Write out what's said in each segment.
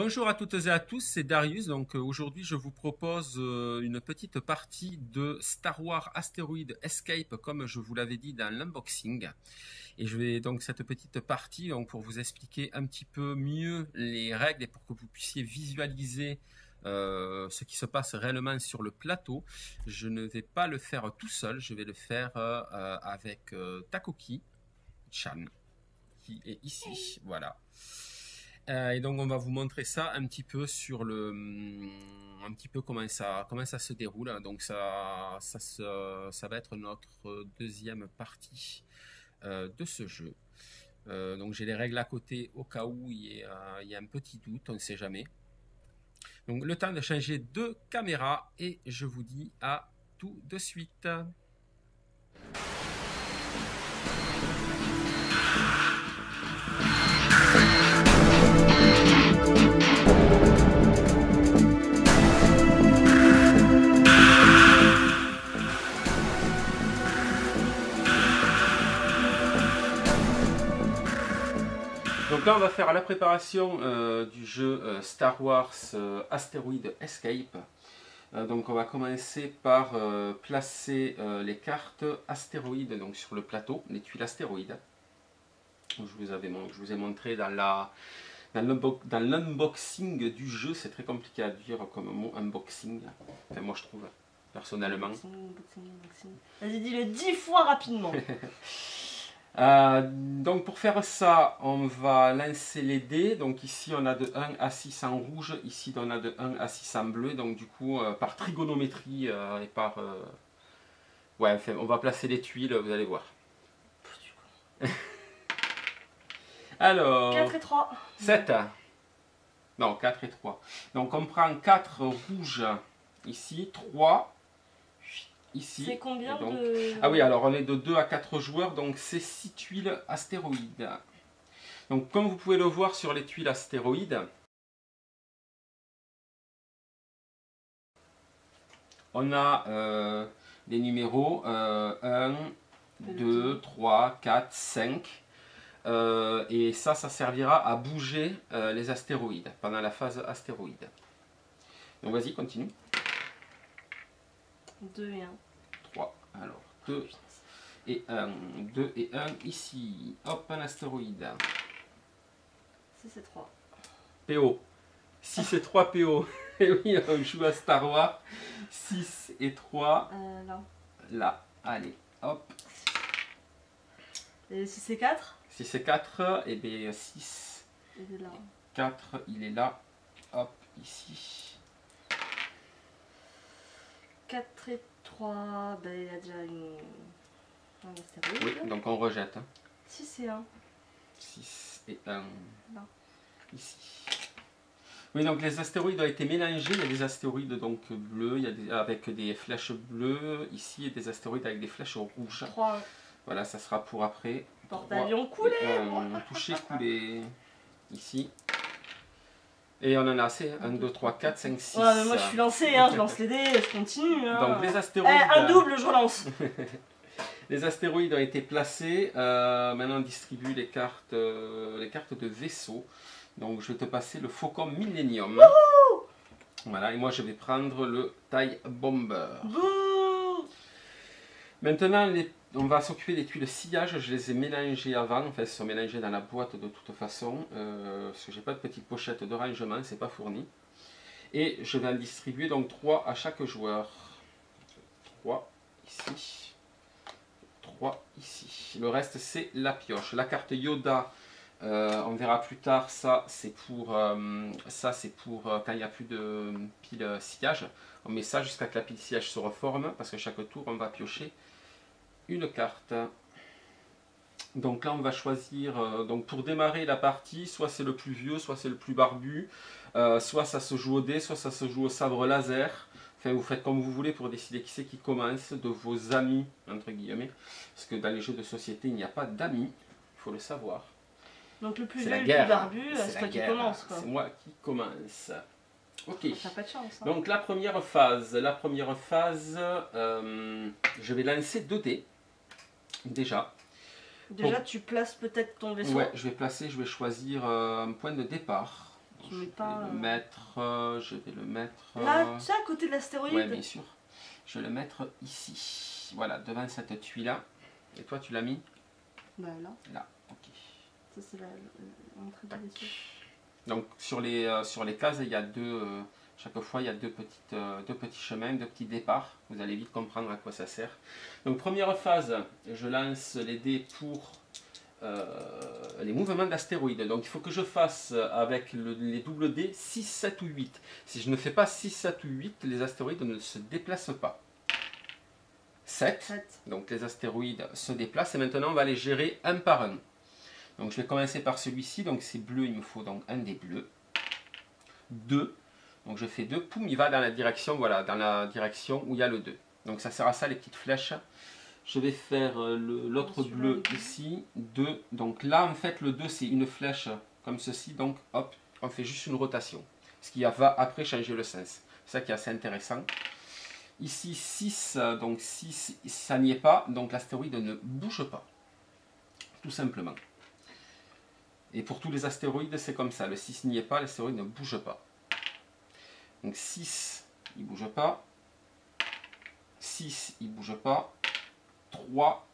Bonjour à toutes et à tous, c'est Darius. Donc aujourd'hui, je vous propose une petite partie de Star Wars Asteroid Escape, comme je vous l'avais dit dans l'unboxing. Et je vais donc cette petite partie donc, pour vous expliquer un petit peu mieux les règles et pour que vous puissiez visualiser ce qui se passe réellement sur le plateau. Je ne vais pas le faire tout seul, je vais le faire avec Takoki-chan, qui est ici. Voilà. Et donc on va vous montrer ça un petit peu sur un petit peu comment ça se déroule. Donc ça va être notre deuxième partie de ce jeu. Donc j'ai les règles à côté au cas où il y a un petit doute, on ne sait jamais. Donc le temps de changer de caméra et je vous dis à tout de suite. Donc là, on va faire la préparation du jeu Star Wars Asteroid Escape. Donc on va commencer par placer les cartes astéroïdes donc, sur le plateau, les tuiles astéroïdes. Je vous ai montré dans l'unboxing du jeu, c'est très compliqué à dire comme mot unboxing. Enfin moi je trouve, personnellement. Unboxing. Vas-y, dis-le 10 fois rapidement. Donc pour faire ça, on va lancer les dés. Donc ici on a de 1 à 6 en rouge, ici on a de 1 à 6 en bleu. Donc du coup par trigonométrie et par... Ouais, enfin, on va placer les tuiles, vous allez voir. Alors... 4 et 3. 7. Non, 4 et 3. Donc on prend 4 rouges ici, 3 ici. C'est combien donc... de... Ah oui, alors on est de 2 à 4 joueurs, donc c'est 6 tuiles astéroïdes. Donc comme vous pouvez le voir sur les tuiles astéroïdes, on a des numéros 1, 2, 3, 4, 5. Et ça servira à bouger les astéroïdes pendant la phase astéroïde. Donc vas-y, continue. 2 et 1. 3. Alors 2 et 1. 2 et 1 ici. Hop, un astéroïde. 6 et 3. PO. 6 et 3 PO. Et oui, on joue à Star Wars. 6 et 3. Là. Là. Allez, hop. Et 6 et 4. 6 et 4. Et bien 6. Il est là. 4, il est là. Hop, ici. 4 et 3. Ben, il y a déjà un astéroïde. Oui, donc on rejette. 6 et 1. 6 et 1. Là. Ici. Oui, donc les astéroïdes ont été mélangés. Il y a des astéroïdes donc bleus, avec des flèches bleues ici et des astéroïdes avec des flèches rouges. 3. Voilà, ça sera pour après. Porte-avions coulé. Touché, coulé. Ici. Et on en a assez. 1, 2, 3, 4, 5, 6. Ouais, mais moi je suis lancé, hein, je lance les dés, je continue. Hein. Donc les astéroïdes. Un double, je relance. Les astéroïdes ont été placés. Maintenant, on distribue les cartes de vaisseau. Donc, je vais te passer le Faucon Millennium. Wouhou! Voilà, et moi, je vais prendre le TIE Bomber. Bouh! Maintenant, on va s'occuper des tuiles sillage. Je les ai mélangées avant. Enfin, elles sont mélangées dans la boîte de toute façon. Parce que j'ai pas de petite pochette de rangement, c'est pas fourni. Et je vais en distribuer donc 3 à chaque joueur. 3 ici. 3 ici. Le reste, c'est la pioche. La carte Yoda, on verra plus tard, ça c'est pour quand il n'y a plus de pile sillage. On met ça jusqu'à que la pile sillage se reforme, parce que chaque tour, on va piocher une carte. Donc là, on va choisir, donc pour démarrer la partie, soit c'est le plus vieux, soit c'est le plus barbu, soit ça se joue au dé, soit ça se joue au sabre laser. Enfin, vous faites comme vous voulez pour décider qui c'est qui commence, de vos amis, entre guillemets. Parce que dans les jeux de société, il n'y a pas d'amis, il faut le savoir. Donc le plus C'est vieux, la le guerre. plus barbu, C'est c'est la toi qui guerre. commence. C'est moi qui commence. Ok. T'as pas de chance. Hein. Donc la première phase, je vais lancer 2 dés. Déjà. Déjà, tu places peut-être ton vaisseau. Ouais, je vais choisir un point de départ. tu mets pas. Je vais le mettre. Là, tu sais, à côté de l'astéroïde. Ouais, bien sûr. Je vais le mettre ici. Voilà, devant cette tuile-là. Et toi, tu l'as mis? Bah là. Là, ok. Ça, c'est l'entrée du vaisseau. Donc, sur les cases, il y a chaque fois, il y a deux petits chemins, deux petits départs. Vous allez vite comprendre à quoi ça sert. Donc, première phase, je lance les dés pour les mouvements d'astéroïdes. Donc, il faut que je fasse avec les doubles dés 6, 7 ou 8. Si je ne fais pas 6, 7 ou 8, les astéroïdes ne se déplacent pas. 7. Donc, les astéroïdes se déplacent. Et maintenant, on va les gérer un par un. Donc, je vais commencer par celui-ci. Donc, c'est bleu, il me faut donc un des bleus. 2. Donc, je fais 2. Poum, il va dans la direction, voilà, dans la direction où il y a le 2. Donc, ça sert à ça, les petites flèches. Je vais faire l'autre bleu ici. 2. Donc, là, en fait, le 2, c'est une flèche comme ceci. Donc, hop, on fait juste une rotation. Ce qui va après changer le sens. C'est ça qui est assez intéressant. Ici, 6. Donc, 6, ça n'y est pas. Donc, l'astéroïde ne bouge pas. Tout simplement. Et pour tous les astéroïdes, c'est comme ça. Le 6 n'y est pas, l'astéroïde ne bouge pas. Donc 6, il ne bouge pas. 6, il ne bouge pas. 3,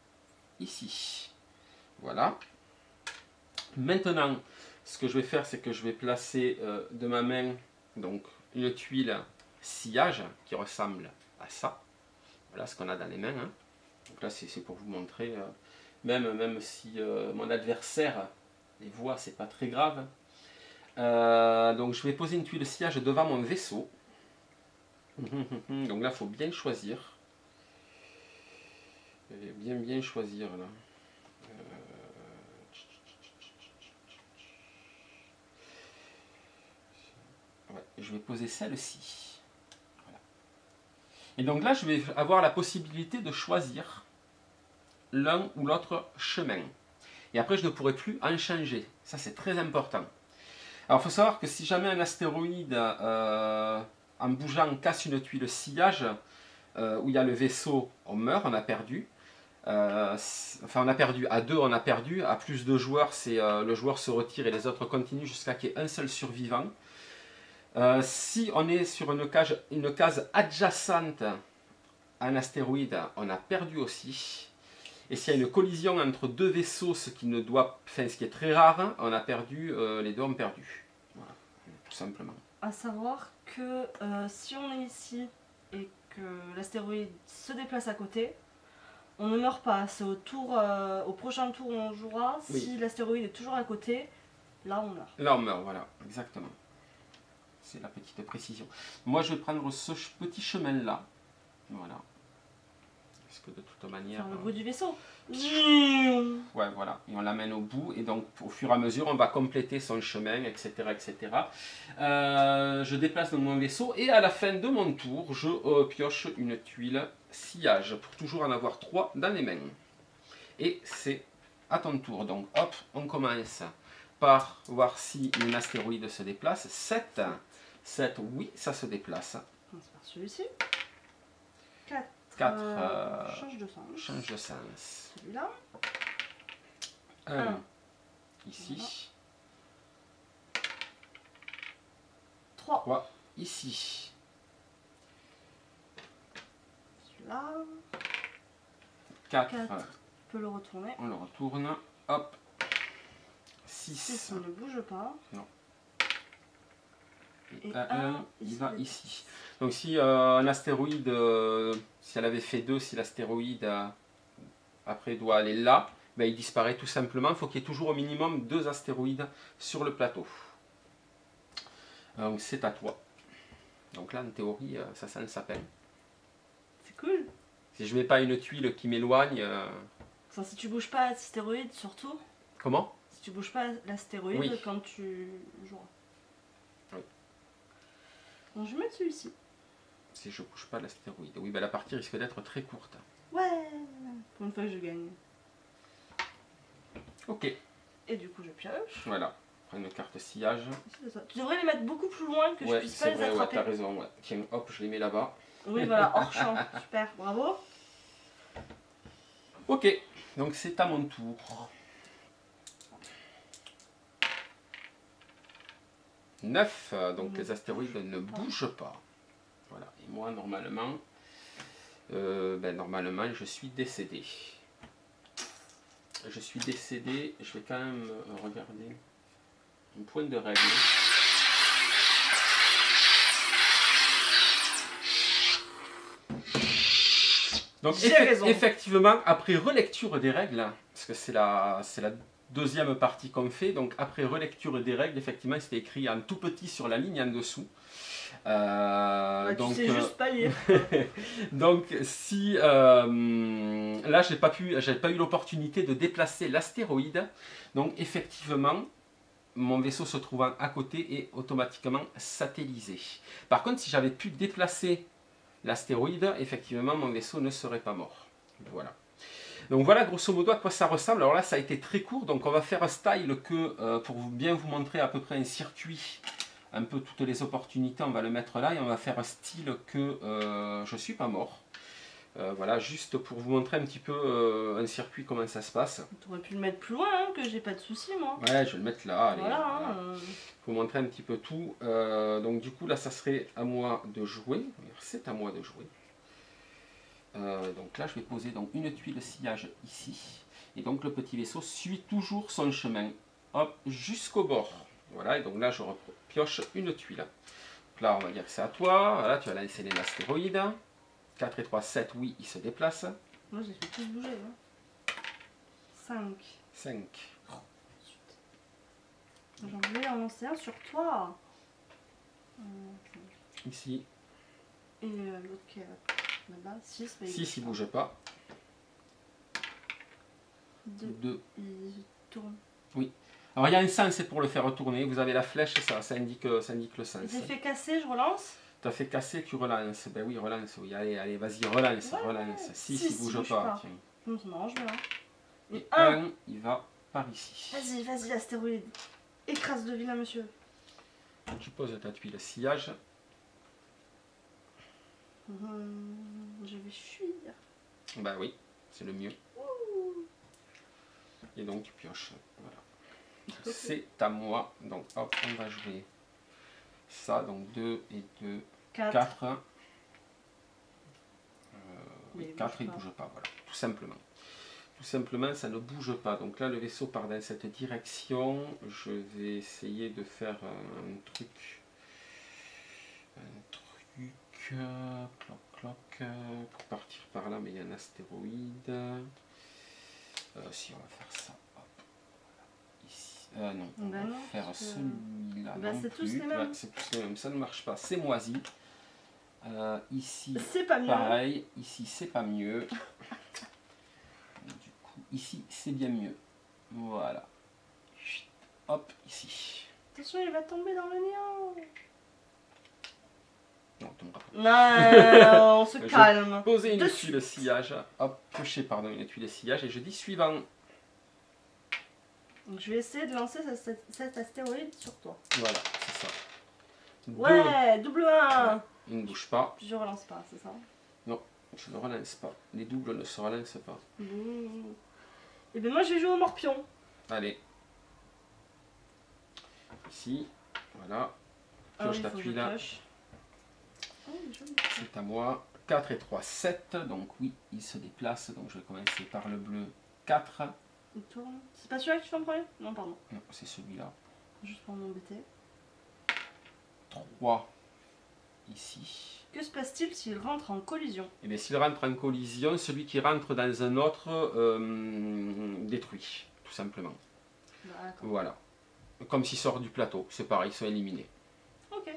ici. Voilà. Maintenant, ce que je vais faire, c'est que je vais placer de ma main donc, une tuile sillage qui ressemble à ça. Voilà ce qu'on a dans les mains. Hein. Donc là, c'est pour vous montrer, même si mon adversaire les voit, c'est pas très grave. Donc je vais poser une tuile sillage devant mon vaisseau. Donc là, il faut bien choisir. Bien choisir là. Ouais, je vais poser celle-ci. Voilà. Et donc là, je vais avoir la possibilité de choisir l'un ou l'autre chemin. Et après, je ne pourrai plus en changer. Ça, c'est très important. Alors, il faut savoir que si jamais un astéroïde, en bougeant, casse une tuile sillage, où il y a le vaisseau, on meurt, on a perdu. Enfin, on a perdu. À 2, on a perdu. À plus de joueurs, le joueur se retire et les autres continuent jusqu'à qu'il y ait un seul survivant. Si on est sur une case adjacente à un astéroïde, on a perdu aussi. Et s'il y a une collision entre deux vaisseaux, ce qui est très rare, on a perdu, les deux ont perdu. Voilà, tout simplement. À savoir que si on est ici et que l'astéroïde se déplace à côté, on ne meurt pas. C'est au prochain tour où on jouera. Oui. Si l'astéroïde est toujours à côté, là on meurt. Là on meurt, voilà, exactement. C'est la petite précision. Moi je vais prendre ce petit chemin là. Voilà. Parce que de toute manière... Faire le bruit du vaisseau. Ouais, voilà. Et on l'amène au bout. Et donc, au fur et à mesure, on va compléter son chemin, etc. etc. Je déplace donc mon vaisseau. Et à la fin de mon tour, je pioche une tuile sillage. Pour toujours en avoir 3 dans les mains. Et c'est à ton tour. Donc, hop, on commence par voir si un astéroïde se déplace. 7. 7, oui, ça se déplace. On commence par celui-ci. 4. 4. Change de sens. Change de sens. Celui-là. 1. Ici. Voilà. 3. Ici. Celui-là. 4. 4. On peut le retourner. On le retourne. Hop. 6. 6, on ne bouge pas. Non. Et 1, il va ici. Donc si un astéroïde, si elle avait fait 2, si l'astéroïde après doit aller là, ben, il disparaît tout simplement. Il faut qu'il y ait toujours au minimum 2 astéroïdes sur le plateau. Donc c'est à toi. Donc là en théorie, ça sent le sapin. C'est cool. Si je mets pas une tuile qui m'éloigne... Enfin, si tu bouges pas l'astéroïde surtout. Comment? Si tu bouges pas l'astéroïde oui. Quand tu joueras. Oui. Donc je vais mettre celui-ci. Si je bouge pas l'astéroïde. Oui, ben la partie risque d'être très courte. Ouais. Pour une fois je gagne. Ok. Et du coup je pioche. Voilà. Prends une carte sillage. Tu devrais les mettre beaucoup plus loin que je puisse pas les attraper. Ouais, t'as raison. Ouais. Tiens, hop, je les mets là-bas. Oui, voilà, hors champ. Super, bravo. Ok, donc c'est à mon tour. 9. Donc les astéroïdes ne bougent pas. Voilà. Et moi, normalement, normalement, je suis décédé. Je suis décédé. Je vais quand même regarder un point de règle. Donc effectivement, après relecture des règles, parce que c'est la deuxième partie qu'on fait, donc après relecture des règles, effectivement, c'était écrit en tout petit sur la ligne en dessous. Donc, tu sais juste pas lire. Donc si là j'avais pas eu l'opportunité de déplacer l'astéroïde, donc effectivement mon vaisseau se trouvant à côté est automatiquement satellisé. Par contre, si j'avais pu déplacer l'astéroïde, effectivement mon vaisseau ne serait pas mort. Voilà. Donc voilà grosso modo à quoi ça ressemble. Alors là ça a été très court, donc on va faire un style que pour bien vous montrer à peu près un circuit, un peu toutes les opportunités, on va le mettre là et on va faire un style que je suis pas mort. Voilà, juste pour vous montrer un petit peu un circuit, comment ça se passe. Tu aurais pu le mettre plus loin, hein, que j'ai pas de soucis moi. Ouais, je vais le mettre là. Allez, voilà. Pour vous montrer un petit peu tout. Donc du coup là ça serait à moi de jouer. C'est à moi de jouer. Donc là je vais poser donc une tuile sillage ici. Et donc le petit vaisseau suit toujours son chemin. Hop, jusqu'au bord. Voilà, et donc là je pioche une tuile. Donc là on va dire que c'est à toi. Voilà, tu vas lancer l'astéroïde. 4 et 3, 7, oui, il se déplace. Moi j'ai fait tous bouger. Hein. 5. 5. Oh, j'en voulais en lancer un sur toi. Ici. Et l'autre qui est là-bas, 6. 6, il ne bouge pas. 2. Il tourne. Oui. Alors il y a un sens, c'est pour le faire retourner. Vous avez la flèche, ça indique le sens. J'ai fait casser, je relance. Tu as fait casser, tu relances. Ben oui, relance. Oui. Allez, vas-y, relance, ouais, relance. 6, il bouge pas. Tiens. Non, ça m'arrange bien. Et 1, il va par ici. Vas-y, astéroïde. Écrase le vilain monsieur. Tu poses ta tuile sillage. Je vais fuir. Bah oui, c'est le mieux. Ouh. Et donc tu pioches. Voilà. C'est à moi. Donc hop, on va jouer ça. Donc 2 et 2, 4. Oui, 4, il ne bouge pas. Voilà, tout simplement. Tout simplement, ça ne bouge pas. Donc là, le vaisseau part dans cette direction. Je vais essayer de faire un truc. Cloc, pour partir par là, mais il y a un astéroïde. Si on va faire ça, hop, ici. Non, on va faire celui-là. C'est tous les mêmes. C'est tous les mêmes, ça ne marche pas. C'est moisi. Ici, c'est pas mieux. Pareil. Ici, c'est pas mieux. Du coup, ici, c'est bien mieux. Voilà. Hop, ici. Attention, il va tomber dans le néant. Non, tombera pas. Non, on se calme. Poser une tuile de sillage. Hop, piocher, pardon, une tuile de sillage. Et je dis suivant. Donc je vais essayer de lancer cet astéroïde sur toi. Voilà, c'est ça. Ouais, double 1. Il ne bouge pas. Je relance pas, c'est ça? Non, je ne relance pas. Les doubles ne se relancent pas. Et bien moi je vais jouer au morpion. Allez. Ici, voilà. Pioche ta tuile. C'est à moi. 4 et 3, 7. Donc oui, il se déplace. Donc je vais commencer par le bleu 4. Il tourne. C'est pas celui-là que tu fais en premier? Non, pardon. Non, c'est celui-là. Juste pour m'embêter. 3 ici. Que se passe-t-il s'il rentre en collision? Eh bien, s'il rentre en collision, celui qui rentre dans un autre détruit, tout simplement. Voilà. Comme s'il sort du plateau, c'est pareil, ils sont éliminés. Ok.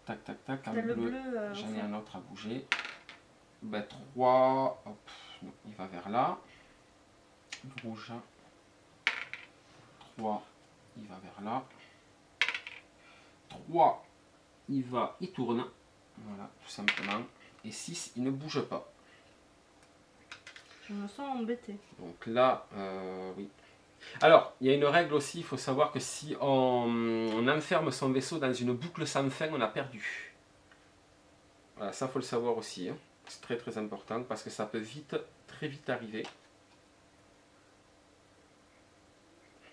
Tac, tac, tac. En bleu, j'en ai un autre à bouger. Ben, 3, hop, non, il va vers là. Rouge. 3, il va vers là. 3, il tourne. Voilà, tout simplement. Et 6, il ne bouge pas. Je me sens embêté. Donc là, oui. Alors, il y a une règle aussi, il faut savoir que si on enferme son vaisseau dans une boucle sans fin, on a perdu. Voilà, ça, il faut le savoir aussi. Hein. C'est très très important parce que ça peut très vite arriver.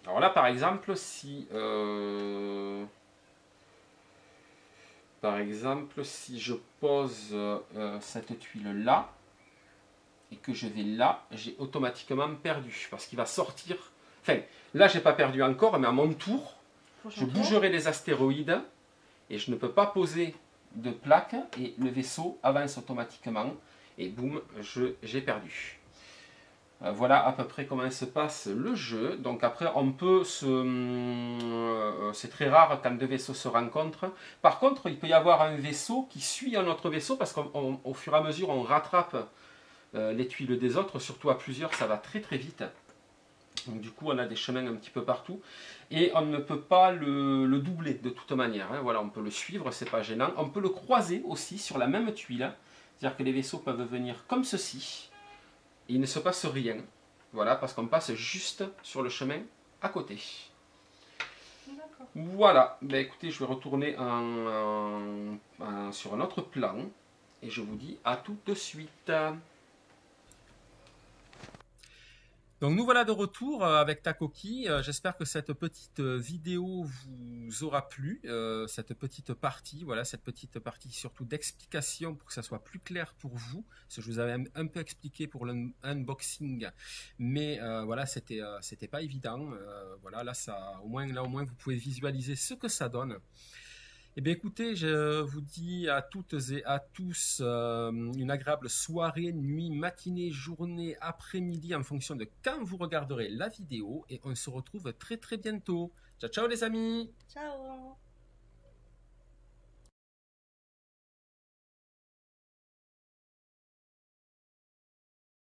Alors là, par exemple, si par exemple, si je pose cette tuile là, et que je vais là, j'ai automatiquement perdu, parce qu'il va sortir, enfin, là j'ai pas perdu encore, mais à mon tour, je bougerai les astéroïdes, et je ne peux pas poser de plaque, et le vaisseau avance automatiquement, et boum, j'ai perdu. Voilà à peu près comment se passe le jeu. Donc après, on peut c'est très rare quand deux vaisseaux se rencontrent. Par contre, il peut y avoir un vaisseau qui suit un autre vaisseau, parce qu'au fur et à mesure, on rattrape les tuiles des autres, surtout à plusieurs, ça va très très vite. Donc du coup, on a des chemins un petit peu partout. Et on ne peut pas le doubler de toute manière. Hein. Voilà, on peut le suivre, c'est pas gênant. On peut le croiser aussi sur la même tuile. C'est-à-dire que les vaisseaux peuvent venir comme ceci. Et il ne se passe rien. Voilà, parce qu'on passe juste sur le chemin à côté. Voilà, ben, écoutez, je vais retourner sur un autre plan. Et je vous dis à tout de suite. Donc nous voilà de retour avec Takoki. J'espère que cette petite vidéo vous aura plu, cette petite partie, voilà, cette petite partie surtout d'explication pour que ça soit plus clair pour vous. Parce que je vous avais un peu expliqué pour l'unboxing, mais voilà, c'était pas évident. Voilà, là au moins vous pouvez visualiser ce que ça donne. Eh bien écoutez, je vous dis à toutes et à tous une agréable soirée, nuit, matinée, journée, après-midi en fonction de quand vous regarderez la vidéo et on se retrouve très très bientôt. Ciao ciao les amis. Ciao.